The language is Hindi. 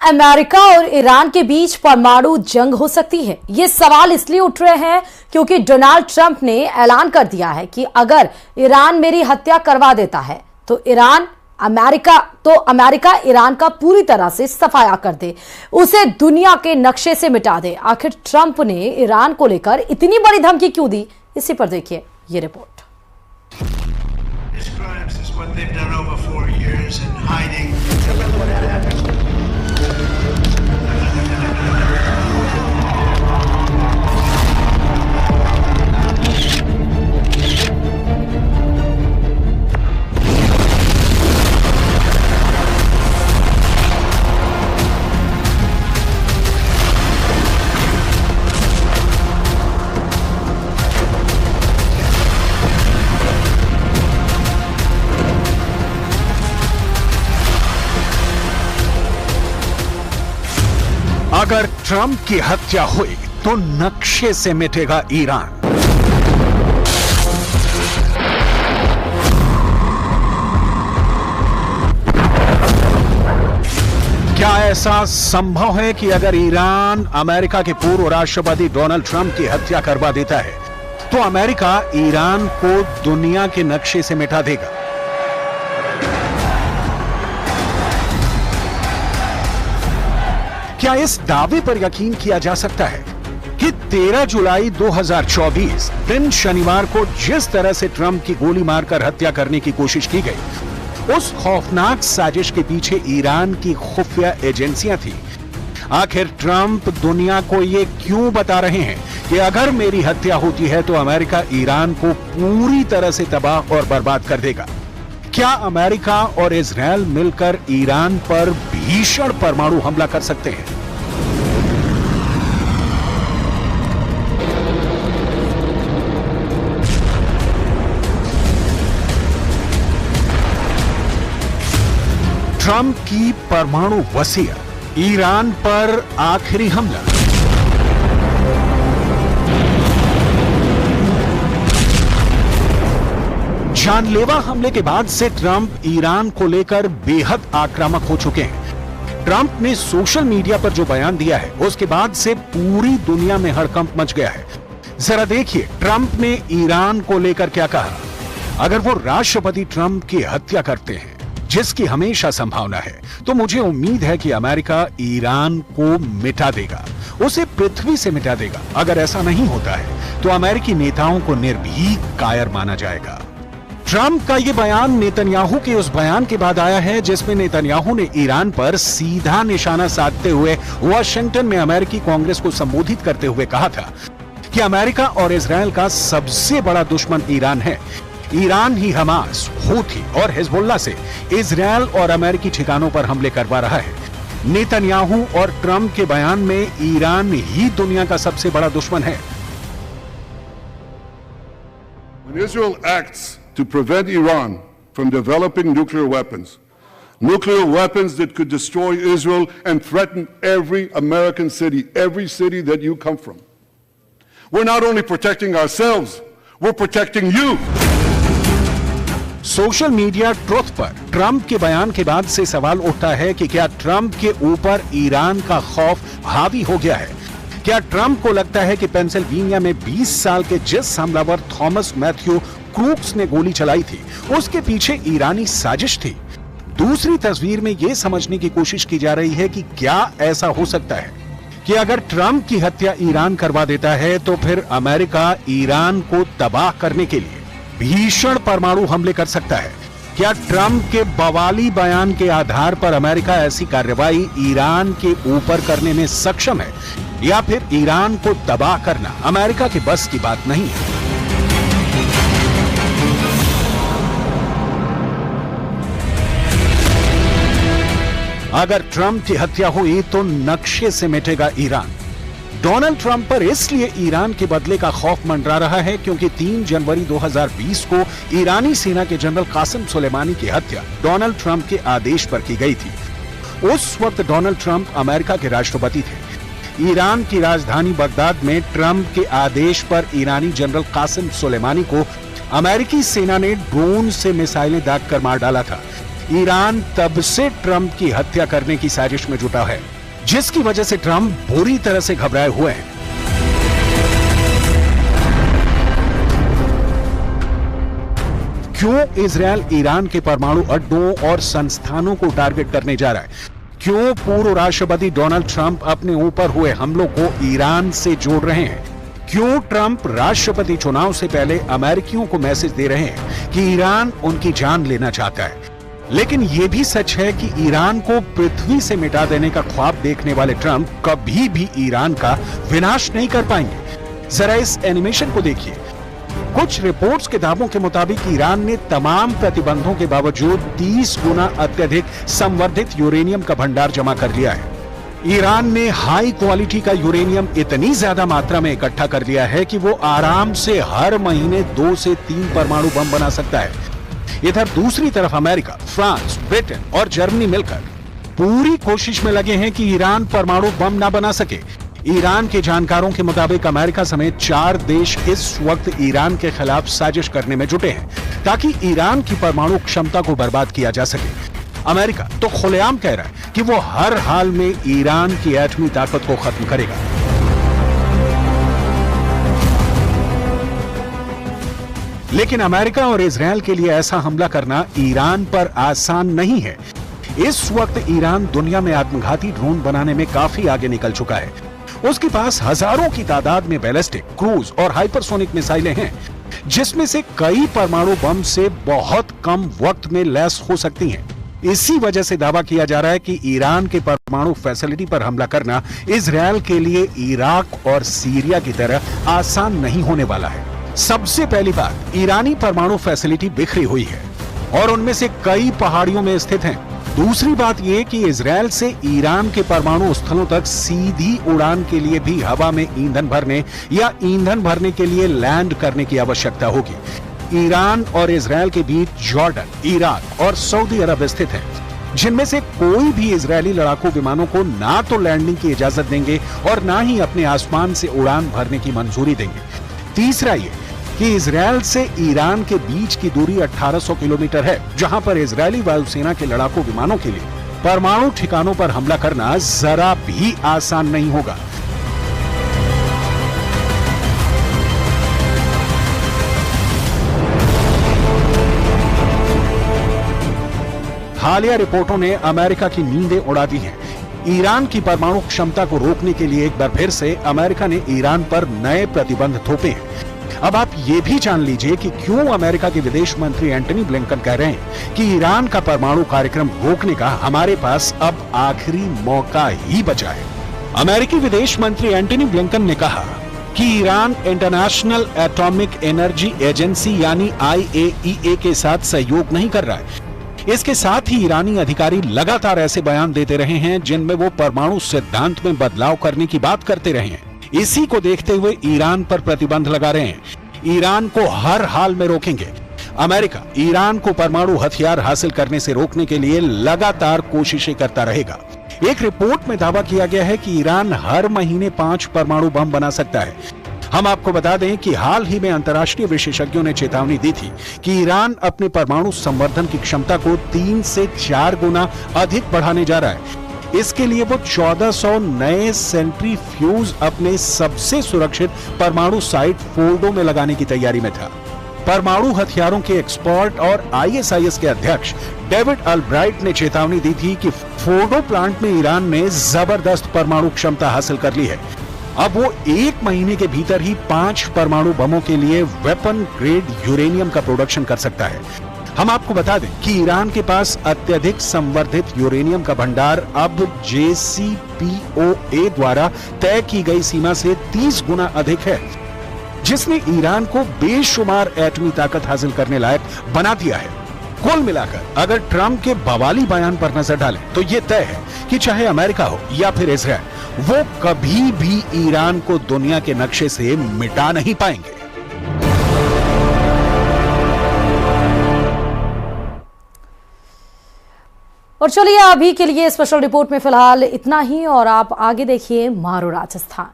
अमेरिका और ईरान के बीच परमाणु जंग हो सकती है? ये सवाल इसलिए उठ रहे हैं क्योंकि डोनाल्ड ट्रंप ने ऐलान कर दिया है कि अगर ईरान मेरी हत्या करवा देता है तो अमेरिका ईरान का पूरी तरह से सफाया कर दे, उसे दुनिया के नक्शे से मिटा दे। आखिर ट्रंप ने ईरान को लेकर इतनी बड़ी धमकी क्यों दी, इसी पर देखिए ये रिपोर्ट। अगर ट्रंप की हत्या हुई तो नक्शे से मिटेगा ईरान। क्या ऐसा संभव है कि अगर ईरान अमेरिका के पूर्व राष्ट्रपति डोनाल्ड ट्रंप की हत्या करवा देता है तो अमेरिका ईरान को दुनिया के नक्शे से मिटा देगा? क्या इस दावे पर यकीन किया जा सकता है कि 13 जुलाई 2024 दिन शनिवार को जिस तरह से ट्रंप की गोली मारकर हत्या करने की कोशिश की गई, उस खौफनाक साजिश के पीछे ईरान की खुफिया एजेंसियां थी? आखिर ट्रंप दुनिया को ये क्यों बता रहे हैं कि अगर मेरी हत्या होती है तो अमेरिका ईरान को पूरी तरह से तबाह और बर्बाद कर देगा? क्या अमेरिका और इजरायल मिलकर ईरान पर भीषण परमाणु हमला कर सकते हैं? ट्रंप की परमाणु वसीयत, ईरान पर आखिरी हमला। जानलेवा हमले के बाद से ट्रंप ईरान को लेकर बेहद आक्रामक हो चुके हैं। ट्रंप ने सोशल मीडिया पर जो बयान दिया है उसके बाद से पूरी दुनिया में हड़कंप मच गया है। जरा देखिए ट्रंप ने ईरान को लेकर क्या कहा। अगर वो राष्ट्रपति ट्रंप की हत्या करते हैं, जिसकी हमेशा संभावना है, तो मुझे उम्मीद है कि अमेरिका ईरान को मिटा देगा, उसे पृथ्वी से मिटा देगा। अगर ऐसा नहीं होता है तो अमेरिकी नेताओं को निर्भीक कायर माना जाएगा। ट्रंप का यह बयान नेतन्याहू के उस बयान के बाद आया है जिसमें नेतन्याहू ने ईरान पर सीधा निशाना साधते हुए वाशिंगटन में अमेरिकी कांग्रेस को संबोधित करते हुए कहा था कि अमेरिका और इजरायल का सबसे बड़ा दुश्मन ईरान है। ईरान ही हमास, हूथी और हिजबुल्लाह से इजरायल और अमेरिकी ठिकानों पर हमले करवा रहा है। नेतन्याहू और ट्रंप के बयान में ईरान ही दुनिया का सबसे बड़ा दुश्मन है। When Israel acts to prevent Iran from developing nuclear weapons that could destroy Israel and threaten every American city, every city that you come from. We're not only protecting ourselves, we're protecting you. Social media truth पर ट्रंप के बयान के बाद से सवाल उठता है कि क्या ट्रंप के ऊपर ईरान का खौफ हावी हो गया है? क्या ट्रंप को लगता है कि पेंसिल्वेनिया में 20 साल के जिस हमलावर थॉमस मैथ्यू क्रूक्स ने गोली चलाई थी उसके पीछे ईरानी साजिश थी? दूसरी तस्वीर में यह समझने की कोशिश की जा रही है कि क्या ऐसा हो सकता है कि अगर ट्रंप की हत्या ईरान करवा देता है तो फिर अमेरिका ईरान को तबाह करने के लिए भीषण परमाणु हमले कर सकता है? क्या ट्रंप के बवाली बयान के आधार पर अमेरिका ऐसी कार्रवाई ईरान के ऊपर करने में सक्षम है, या फिर ईरान को तबाह करना अमेरिका के बस की बात नहीं है? अगर ट्रंप की हत्या हुई तो नक्शे से मिटेगा ईरान। डोनाल्ड ट्रंप पर इसलिए ईरान के बदले का खौफ मंडरा रहा है क्योंकि 3 जनवरी 2020 को ईरानी सेना के जनरल कासिम सुलेमानी की हत्या डोनाल्ड ट्रंप के आदेश पर की गई थी। उस वक्त डोनाल्ड ट्रंप अमेरिका के राष्ट्रपति थे। ईरान की राजधानी बगदाद में ट्रंप के आदेश पर ईरानी जनरल कासिम सुलेमानी को अमेरिकी सेना ने ड्रोन से मिसाइलें दागकर मार डाला था। ईरान तब से ट्रंप की हत्या करने की साजिश में जुटा है, जिसकी वजह से ट्रंप बुरी तरह से घबराए हुए हैं। क्यों इजरायल ईरान के परमाणु अड्डों और संस्थानों को टारगेट करने जा रहा है? क्यों पूर्व राष्ट्रपति डोनाल्ड ट्रंप अपने ऊपर हुए हमलों को ईरान से जोड़ रहे हैं? क्यों ट्रंप राष्ट्रपति चुनाव से पहले अमेरिकियों को मैसेज दे रहे हैं कि ईरान उनकी जान लेना चाहता है? लेकिन यह भी सच है कि ईरान को पृथ्वी से मिटा देने का ख्वाब देखने वाले ट्रंप कभी भी ईरान का विनाश नहीं कर पाएंगे। जरा इस एनिमेशन को देखिए। कुछ रिपोर्ट्स के दावों के मुताबिक ईरान ने तमाम प्रतिबंधों के बावजूद 30 गुना अत्यधिक संवर्धित यूरेनियम का भंडार जमा कर लिया है। ईरान ने हाई क्वालिटी का यूरेनियम इतनी ज्यादा मात्रा में इकट्ठा कर लिया है कि वो आराम से हर महीने 2 से 3 परमाणु बम बना सकता है। इधर दूसरी तरफ अमेरिका, फ्रांस, ब्रिटेन और जर्मनी मिलकर पूरी कोशिश में लगे हैं कि ईरान परमाणु बम ना बना सके। ईरान के जानकारों के मुताबिक अमेरिका समेत 4 देश इस वक्त ईरान के खिलाफ साजिश करने में जुटे हैं ताकि ईरान की परमाणु क्षमता को बर्बाद किया जा सके। अमेरिका तो खुलेआम कह रहा है कि वो हर हाल में ईरान की एटमी ताकत को खत्म करेगा। लेकिन अमेरिका और इजरायल के लिए ऐसा हमला करना ईरान पर आसान नहीं है। इस वक्त ईरान दुनिया में आत्मघाती ड्रोन बनाने में काफी आगे निकल चुका है। उसके पास हजारों की तादाद में बैलिस्टिक, क्रूज और हाइपरसोनिक मिसाइलें हैं, जिसमें से कई परमाणु बम से बहुत कम वक्त में लैस हो सकती हैं। इसी वजह से दावा किया जा रहा है कि ईरान के परमाणु फैसिलिटी पर हमला करना इजरायल के लिए इराक और सीरिया की तरह आसान नहीं होने वाला है। सबसे पहली बात, ईरानी परमाणु फैसिलिटी बिखरी हुई है और उनमें से कई पहाड़ियों में स्थित हैं। दूसरी बात यह कि इजरायल से ईरान के परमाणु स्थलों तक सीधी उड़ान के लिए भी हवा में ईंधन भरने या ईंधन भरने के लिए लैंड करने की आवश्यकता होगी। ईरान और इजरायल के बीच जॉर्डन, इराक और सऊदी अरब स्थित हैं, जिनमें से कोई भी इजरायली लड़ाकू विमानों को ना तो लैंडिंग की इजाजत देंगे और ना ही अपने आसमान से उड़ान भरने की मंजूरी देंगे। तीसरा ये कि इजरायल से ईरान के बीच की दूरी 1800 किलोमीटर है, जहां पर इजरायली वायुसेना के लड़ाकू विमानों के लिए परमाणु ठिकानों पर हमला करना जरा भी आसान नहीं होगा। हालिया रिपोर्टों ने अमेरिका की नींदें उड़ा दी हैं। ईरान की परमाणु क्षमता को रोकने के लिए एक बार फिर से अमेरिका ने ईरान पर नए प्रतिबंध थोपे हैं। अब आप ये भी जान लीजिए कि क्यों अमेरिका के विदेश मंत्री एंटनी ब्लिंकन कह रहे हैं कि ईरान का परमाणु कार्यक्रम रोकने का हमारे पास अब आखिरी मौका ही बचा है। अमेरिकी विदेश मंत्री एंटनी ब्लिंकन ने कहा कि Iran international atomic energy agency यानी IAEA के साथ सहयोग नहीं कर रहा है। इसके साथ ही ईरानी अधिकारी लगातार ऐसे बयान देते रहे हैं जिनमें वो परमाणु सिद्धांत में बदलाव करने की बात करते रहे हैं। इसी को देखते हुए ईरान पर प्रतिबंध लगा रहे हैं। ईरान को हर हाल में रोकेंगे। अमेरिका ईरान को परमाणु हथियार हासिल करने से रोकने के लिए लगातार कोशिशें करता रहेगा। एक रिपोर्ट में दावा किया गया है कि ईरान हर महीने 5 परमाणु बम बना सकता है। हम आपको बता दें कि हाल ही में अंतर्राष्ट्रीय विशेषज्ञों ने चेतावनी दी थी कि ईरान अपने परमाणु संवर्धन की क्षमता को 3 से 4 गुना अधिक बढ़ाने जा रहा है। इसके लिए वो 1400 नए सेंट्रीफ्यूज अपने सबसे सुरक्षित परमाणु साइट फोर्डो में लगाने की तैयारी में था। परमाणु हथियारों के एक्सपर्ट और ISIS के अध्यक्ष डेविड अल्ब्राइट ने चेतावनी दी थी कि फोर्डो प्लांट में ईरान ने जबरदस्त परमाणु क्षमता हासिल कर ली है। अब वो 1 महीने के भीतर ही 5 परमाणु बमों के लिए वेपन ग्रेड यूरेनियम का प्रोडक्शन कर सकता है। हम आपको बता दें कि ईरान के पास अत्यधिक संवर्धित यूरेनियम का भंडार अब JCPOA द्वारा तय की गई सीमा से 30 गुना अधिक है, जिसने ईरान को बेशुमार एटमी ताकत हासिल करने लायक बना दिया है। कुल मिलाकर अगर ट्रंप के बवाली बयान पर नजर डालें तो यह तय है कि चाहे अमेरिका हो या फिर इजरायल, वो कभी भी ईरान को दुनिया के नक्शे से मिटा नहीं पाएंगे। और चलिए अभी के लिए स्पेशल रिपोर्ट में फिलहाल इतना ही, और आप आगे देखिए मारो राजस्थान।